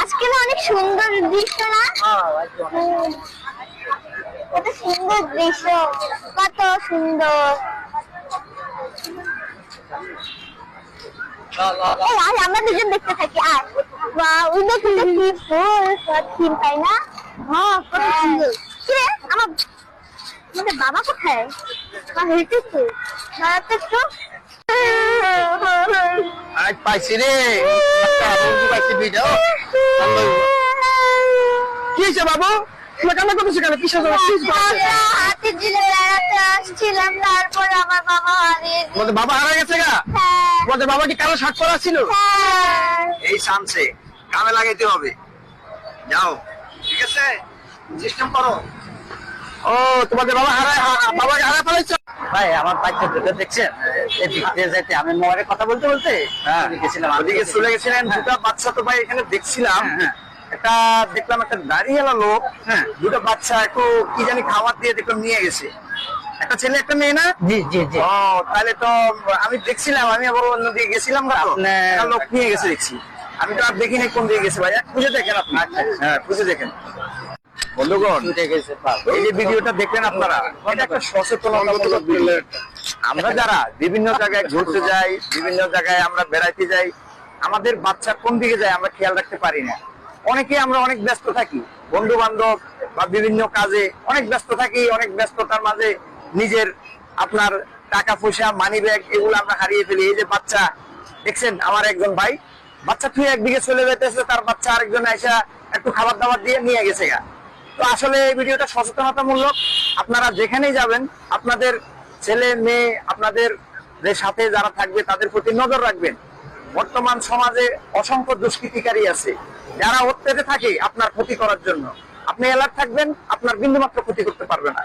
আজকে না অনেক সুন্দর দৃশ্য না? কত সুন্দর দৃশ্য, কত সুন্দর। এই আয় আমরা দুজন দেখতে থাকি। আয়, বাহ, ওই দেখুন তো কি ফুল, সত্যি তাই না? হ্যাঁ, কত সুন্দর। কিরে, আমাদের বাবা কোথায়? মা হেঁটেছে, দাঁড়াতে একটু। আজ পাইছি রে, পাইছি ভিডিও। কি হয়েছে বাবু? তোমার কান্না করতেছো কেন? কিসের জন্য? হাতির ঝিলে বেড়াতে আসছিলাম, তারপর আমার বাবা হারিয়ে গেছে। তোমাদের বাবা হারা গেছে গা? হ্যাঁ। তোমাদের বাবা কি কালো শাক পরা ছিল? হ্যাঁ। এই সামসে কামে লাগাইতে হবে। যাও, ঠিক আছে? সিস্টেম করো। ও, তোমাদের বাবা বাবাকে হারা ফেলেছো? ভাই আমার বাচ্চা দুটো দেখছেন, এদিক দিয়ে যাইতে আমি মোবাইলে কথা বলতে বলতে গেছিলাম, ওদিকে চলে গেছিলেন। দুটা বাচ্চা তো ভাই এখানে দেখছিলাম। একটা দেখলাম একটা দাঁড়িয়েলা লোক, দুটো বাচ্চা একটু কি জানি খাবার দিয়ে দেখলাম নিয়ে গেছে। একটা ছেলে একটা মেয়ে না? জি জি জি। ও, তাহলে তো আমি দেখছিলাম, আমি আবার অন্যদিকে গেছিলাম না, একটা লোক নিয়ে গেছে দেখছি। আমি তো আর দেখিনি কোন দিকে গেছে। ভাই খুঁজে দেখেন আপনি। হ্যাঁ, খুঁজে দেখেন বন্ধুগণ। এই যে ভিডিওটা দেখলেন আপনারা, এটা একটা সচেতনতামূলক ভিডিও। আমরা যারা বিভিন্ন জায়গায় ঘুরতে যাই, বিভিন্ন জায়গায় আমরা বেড়াইতে যাই, আমাদের বাচ্চা কোন দিকে যায় আমরা খেয়াল রাখতে পারি না। অনেকে আমরা অনেক ব্যস্ত থাকি, বন্ধু বান্ধব বা বিভিন্ন কাজে অনেক ব্যস্ত থাকি। অনেক ব্যস্ততার মাঝে নিজের আপনার টাকা পয়সা, মানি ব্যাগ এগুলো আমরা হারিয়ে ফেলি। এই যে বাচ্চা দেখছেন, আমার একজন ভাই বাচ্চা তুই একদিকে চলে যেতেছে, তার বাচ্চা আরেকজন এসে একটু খাবার দাবার দিয়ে নিয়ে গেছে গা। তো আসলে এই ভিডিওটা সচেতনতামূলক। আপনারা যেখানেই যাবেন আপনাদের ছেলে মেয়ে, আপনাদের সাথে যারা থাকবে তাদের প্রতি নজর রাখবেন। বর্তমান সমাজে অসংখ্য দুষ্কৃতিকারী আছে যারা ওর পেতে থাকে আপনার ক্ষতি করার জন্য। আপনি অ্যালার্ট থাকবেন, আপনার বিন্দুমাত্র ক্ষতি করতে পারবে না।